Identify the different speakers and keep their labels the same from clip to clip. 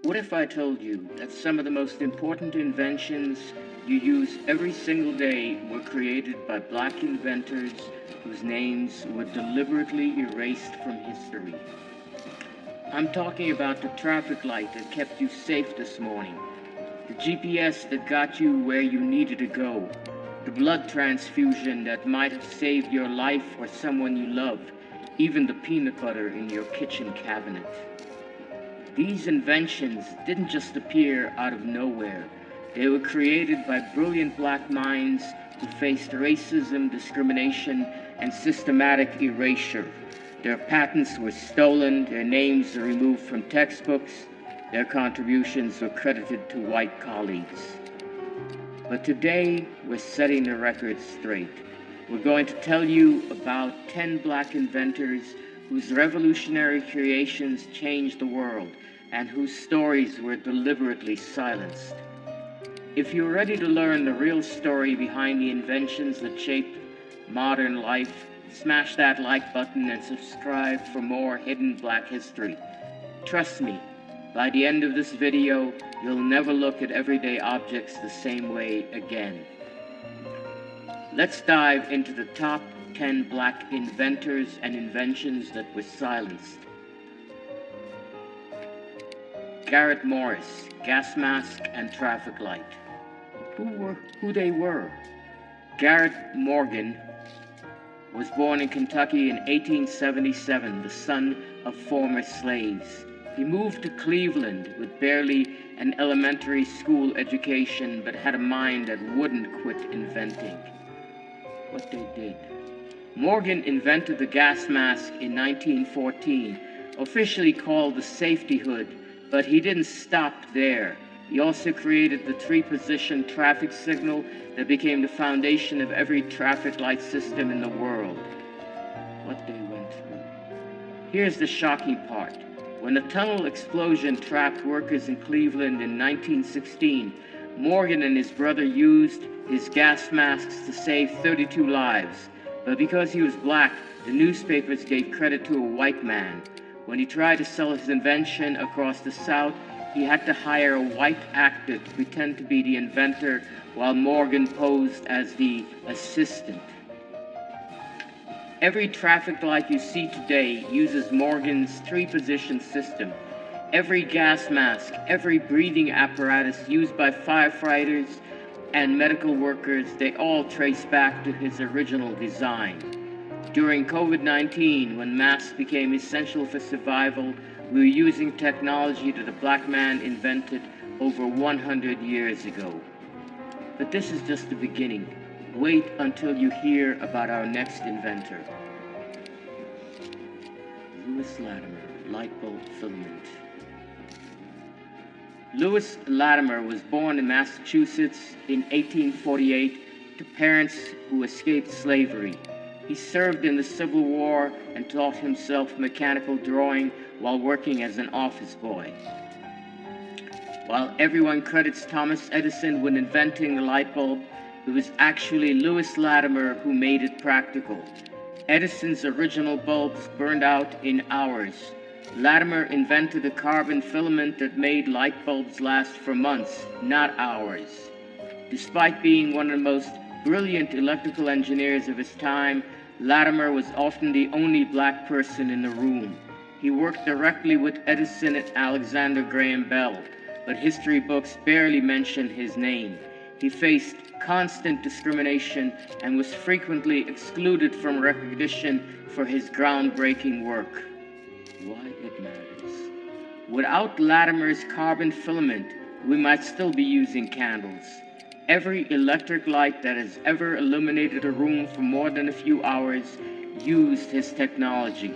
Speaker 1: What if I told you that some of the most important inventions you use every single day were created by black inventors whose names were deliberately erased from history? I'm talking about the traffic light that kept you safe this morning, the GPS that got you where you needed to go, the blood transfusion that might have saved your life or someone you loved, even the peanut butter in your kitchen cabinet. These inventions didn't just appear out of nowhere. They were created by brilliant black minds who faced racism, discrimination, and systematic erasure. Their patents were stolen, their names were removed from textbooks, their contributions were credited to white colleagues. But today, we're setting the record straight. We're going to tell you about 10 black inventors whose revolutionary creations changed the world and whose stories were deliberately silenced. If you're ready to learn the real story behind the inventions that shaped modern life, smash that like button and subscribe for more hidden black history. Trust me, by the end of this video, you'll never look at everyday objects the same way again. Let's dive into the top 10 black inventors and inventions that were silenced. Garrett Morris, gas mask and traffic light. Who they were? Garrett Morgan was born in Kentucky in 1877, the son of former slaves. He moved to Cleveland with barely an elementary school education, but had a mind that wouldn't quit inventing. What they did. Morgan invented the gas mask in 1914, officially called the safety hood, but he didn't stop there. He also created the three-position traffic signal that became the foundation of every traffic light system in the world. What they went through. Here's the shocking part. When a tunnel explosion trapped workers in Cleveland in 1916, Morgan and his brother used his gas masks to save 32 lives. But because he was black, the newspapers gave credit to a white man. When he tried to sell his invention across the South, he had to hire a white actor to pretend to be the inventor while Morgan posed as the assistant. Every traffic light you see today uses Morgan's three-position system. Every gas mask, every breathing apparatus used by firefighters and medical workers, they all trace back to his original design. During COVID-19, when masks became essential for survival, we were using technology that a black man invented over 100 years ago. But this is just the beginning. Wait until you hear about our next inventor. Lewis Latimer, light bulb filament. Lewis Latimer was born in Massachusetts in 1848 to parents who escaped slavery. He served in the Civil War and taught himself mechanical drawing while working as an office boy. While everyone credits Thomas Edison with inventing the light bulb, it was actually Lewis Latimer who made it practical. Edison's original bulbs burned out in hours. Latimer invented a carbon filament that made light bulbs last for months, not hours. Despite being one of the most brilliant electrical engineers of his time, Latimer was often the only black person in the room. He worked directly with Edison and Alexander Graham Bell, but history books barely mention his name. He faced constant discrimination and was frequently excluded from recognition for his groundbreaking work. Why it matters. Without Latimer's carbon filament, we might still be using candles. Every electric light that has ever illuminated a room for more than a few hours used his technology.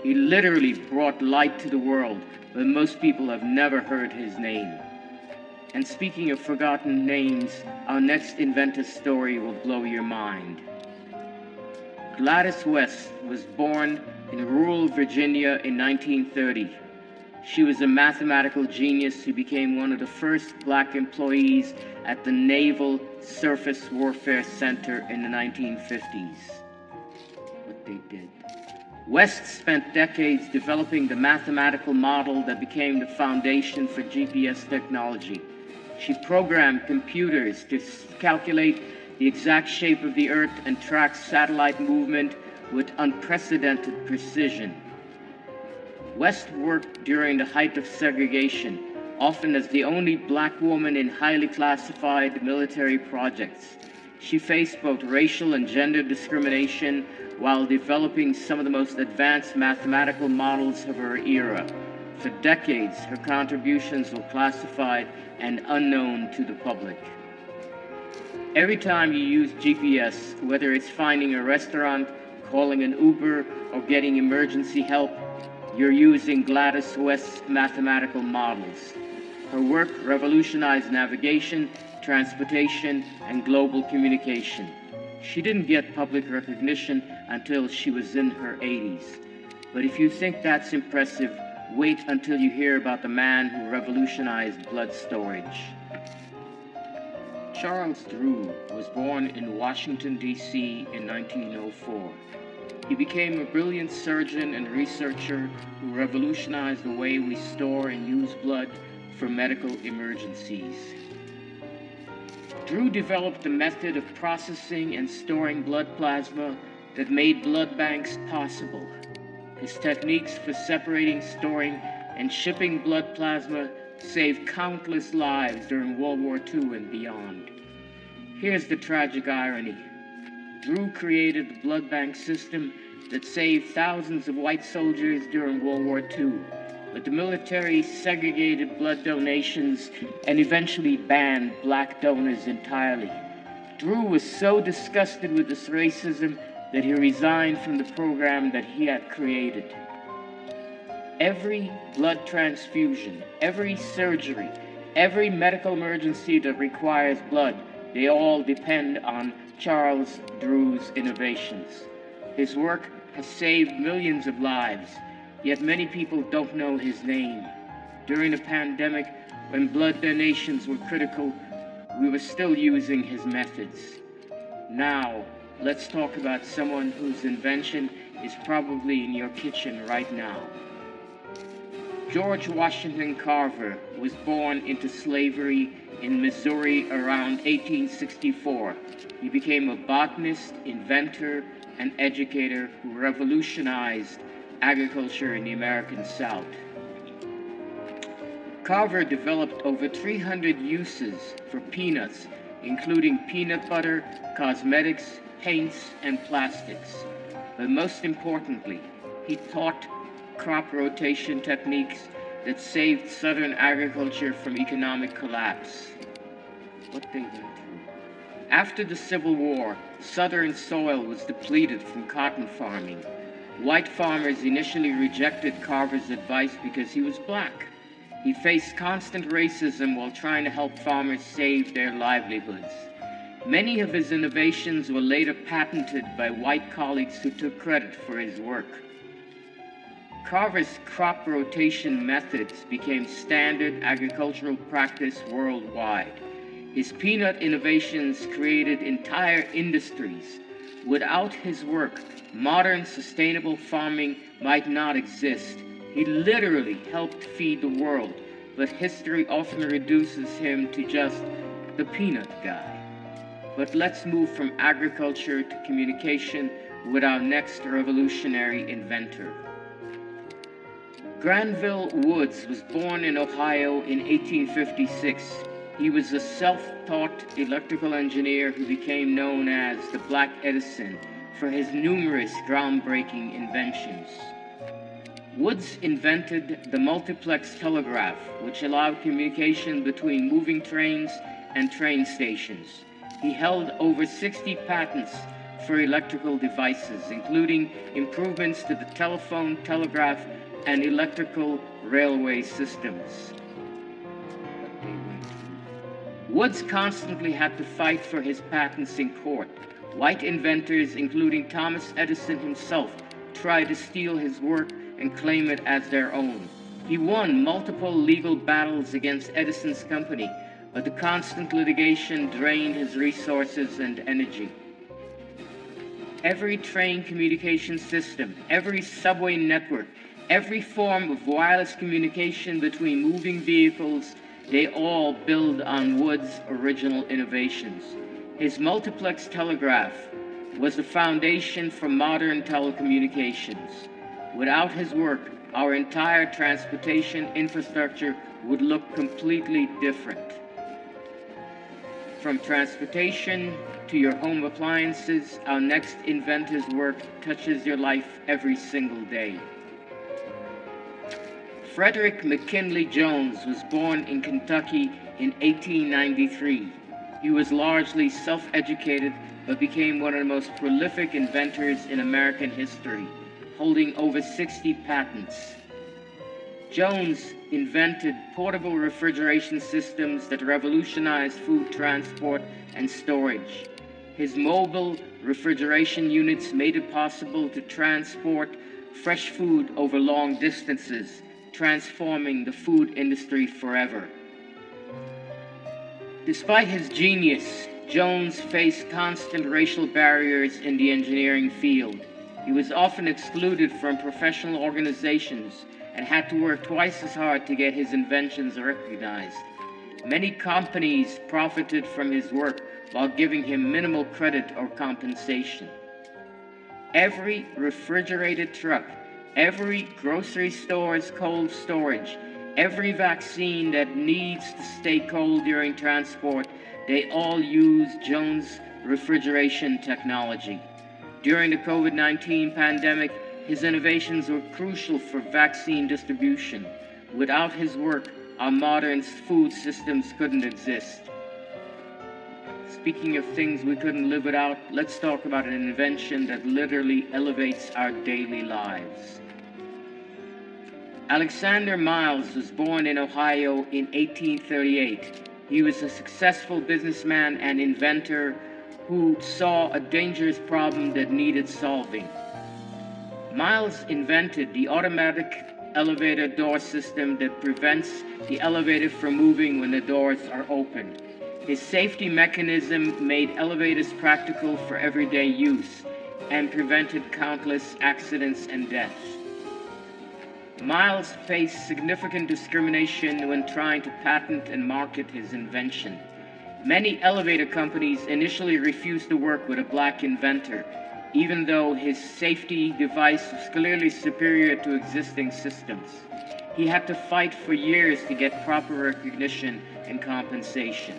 Speaker 1: He literally brought light to the world, but most people have never heard his name. And speaking of forgotten names, our next inventor story will blow your mind. Gladys West was born in rural Virginia in 1930. She was a mathematical genius who became one of the first black employees at the Naval Surface Warfare Center in the 1950s. What they did. West spent decades developing the mathematical model that became the foundation for GPS technology. She programmed computers to calculate the exact shape of the Earth and track satellite movement with unprecedented precision. West worked during the height of segregation, often as the only black woman in highly classified military projects. She faced both racial and gender discrimination while developing some of the most advanced mathematical models of her era. For decades, her contributions were classified and unknown to the public. Every time you use GPS, whether it's finding a restaurant, calling an Uber, or getting emergency help, you're using Gladys West's mathematical models. Her work revolutionized navigation, transportation, and global communication. She didn't get public recognition until she was in her 80s. But if you think that's impressive, wait until you hear about the man who revolutionized blood storage. Charles Drew was born in Washington, D.C. in 1904. He became a brilliant surgeon and researcher who revolutionized the way we store and use blood for medical emergencies. Drew developed a method of processing and storing blood plasma that made blood banks possible. His techniques for separating, storing, and shipping blood plasma saved countless lives during World War II and beyond. Here's the tragic irony. Drew created the blood bank system that saved thousands of white soldiers during World War II, but the military segregated blood donations and eventually banned black donors entirely. Drew was so disgusted with this racism that he resigned from the program that he had created. Every blood transfusion, every surgery, every medical emergency that requires blood, they all depend on Charles Drew's innovations. His work has saved millions of lives, yet many people don't know his name. During the pandemic, when blood donations were critical, we were still using his methods. Now, let's talk about someone whose invention is probably in your kitchen right now. George Washington Carver was born into slavery in Missouri around 1864. He became a botanist, inventor, and educator who revolutionized agriculture in the American South. Carver developed over 300 uses for peanuts, including peanut butter, cosmetics, paints, and plastics. But most importantly, he taught crop rotation techniques that saved Southern agriculture from economic collapse. What they went through. After the Civil War, Southern soil was depleted from cotton farming. White farmers initially rejected Carver's advice because he was black. He faced constant racism while trying to help farmers save their livelihoods. Many of his innovations were later patented by white colleagues who took credit for his work. Carver's crop rotation methods became standard agricultural practice worldwide. His peanut innovations created entire industries. Without his work, modern sustainable farming might not exist. He literally helped feed the world, but history often reduces him to just the peanut guy. But let's move from agriculture to communication with our next revolutionary inventor. Granville Woods was born in Ohio in 1856. He was a self-taught electrical engineer who became known as the Black Edison for his numerous groundbreaking inventions. Woods invented the multiplex telegraph, which allowed communication between moving trains and train stations. He held over 60 patents for electrical devices, including improvements to the telephone, telegraph, and electrical railway systems. Woods constantly had to fight for his patents in court. White inventors, including Thomas Edison himself, tried to steal his work and claim it as their own. He won multiple legal battles against Edison's company, but the constant litigation drained his resources and energy. every train communication system, every subway network, every form of wireless communication between moving vehicles, they all build on Wood's original innovations. His multiplex telegraph was the foundation for modern telecommunications. Without his work, our entire transportation infrastructure would look completely different. From transportation to your home appliances, our next inventor's work touches your life every single day. Frederick McKinley Jones was born in Kentucky in 1893. He was largely self-educated, but became one of the most prolific inventors in American history, holding over 60 patents. Jones invented portable refrigeration systems that revolutionized food transport and storage. His mobile refrigeration units made it possible to transport fresh food over long distances, transforming the food industry forever. Despite his genius, Jones faced constant racial barriers in the engineering field. He was often excluded from professional organizations and had to work twice as hard to get his inventions recognized. Many companies profited from his work while giving him minimal credit or compensation. Every refrigerated truck, every grocery store's cold storage, every vaccine that needs to stay cold during transport, they all use Jones' refrigeration technology. During the COVID-19 pandemic, his innovations were crucial for vaccine distribution. Without his work, our modern food systems couldn't exist. Speaking of things we couldn't live without, let's talk about an invention that literally elevates our daily lives. Alexander Miles was born in Ohio in 1838. He was a successful businessman and inventor who saw a dangerous problem that needed solving. Miles invented the automatic elevator door system that prevents the elevator from moving when the doors are open. His safety mechanism made elevators practical for everyday use and prevented countless accidents and deaths. Miles faced significant discrimination when trying to patent and market his invention. Many elevator companies initially refused to work with a black inventor, even though his safety device was clearly superior to existing systems. He had to fight for years to get proper recognition and compensation.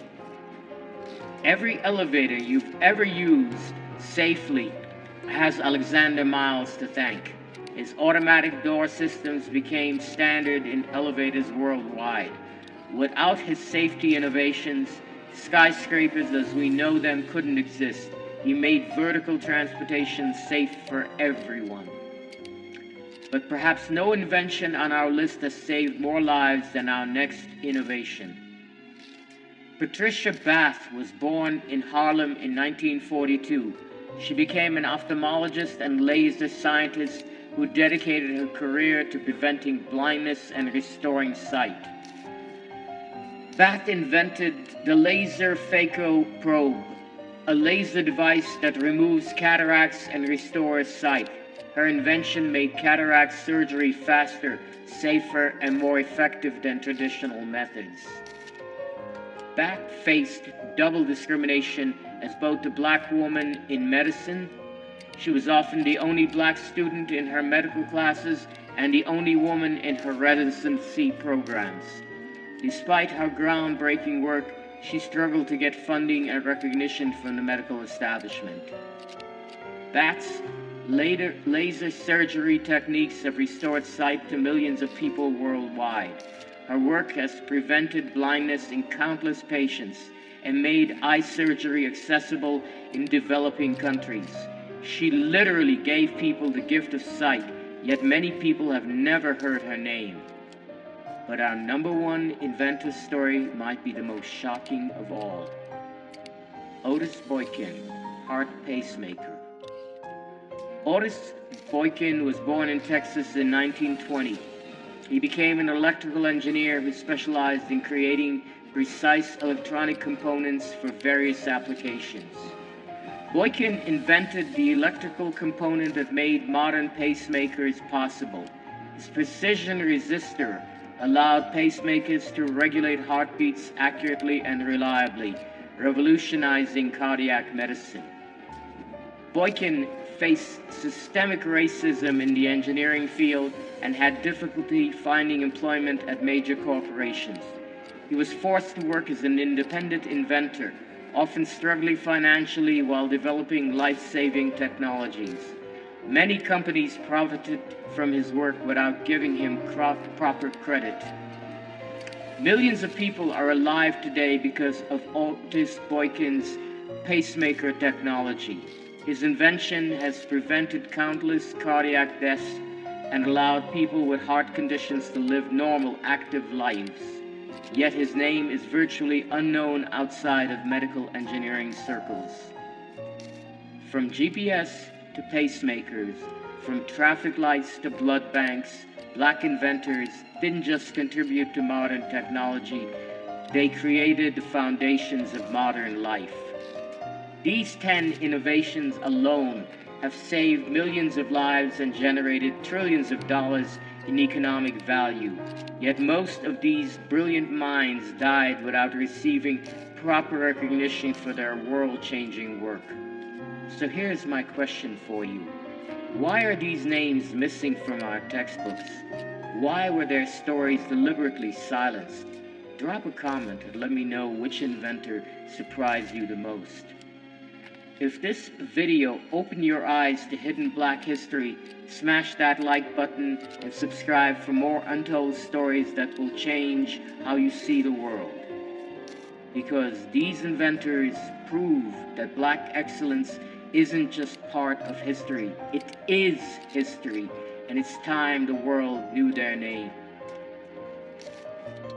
Speaker 1: Every elevator you've ever used safely has Alexander Miles to thank. His automatic door systems became standard in elevators worldwide. Without his safety innovations, skyscrapers as we know them couldn't exist. He made vertical transportation safe for everyone. But perhaps no invention on our list has saved more lives than our next innovation. Patricia Bath was born in Harlem in 1942. She became an ophthalmologist and laser scientist who dedicated her career to preventing blindness and restoring sight. Bath invented the laser phaco probe, a laser device that removes cataracts and restores sight. Her invention made cataract surgery faster, safer, and more effective than traditional methods. Bath faced double discrimination as both a black woman in medicine. She was often the only black student in her medical classes and the only woman in her residency programs. Despite her groundbreaking work, she struggled to get funding and recognition from the medical establishment. Bath's laser surgery techniques have restored sight to millions of people worldwide. Her work has prevented blindness in countless patients and made eye surgery accessible in developing countries. She literally gave people the gift of sight, yet many people have never heard her name. But our number one inventor story might be the most shocking of all. Otis Boykin, heart pacemaker. Otis Boykin was born in Texas in 1920. He became an electrical engineer who specialized in creating precise electronic components for various applications. Boykin invented the electrical component that made modern pacemakers possible. His precision resistor allowed pacemakers to regulate heartbeats accurately and reliably, revolutionizing cardiac medicine. Boykin faced systemic racism in the engineering field and had difficulty finding employment at major corporations. He was forced to work as an independent inventor, often struggling financially while developing life-saving technologies. Many companies profited from his work without giving him proper credit. Millions of people are alive today because of Otis Boykin's pacemaker technology. His invention has prevented countless cardiac deaths and allowed people with heart conditions to live normal, active lives. Yet his name is virtually unknown outside of medical engineering circles. From GPS to pacemakers, from traffic lights to blood banks, Black inventors didn't just contribute to modern technology, they created the foundations of modern life. These 10 innovations alone have saved millions of lives and generated trillions of dollars in economic value. Yet most of these brilliant minds died without receiving proper recognition for their world-changing work. So here's my question for you. Why are these names missing from our textbooks? Why were their stories deliberately silenced? Drop a comment and let me know which inventor surprised you the most. If this video opened your eyes to hidden Black history, smash that like button and subscribe for more untold stories that will change how you see the world. Because these inventors prove that Black excellence isn't just part of history, it is history, and it's time the world knew their name.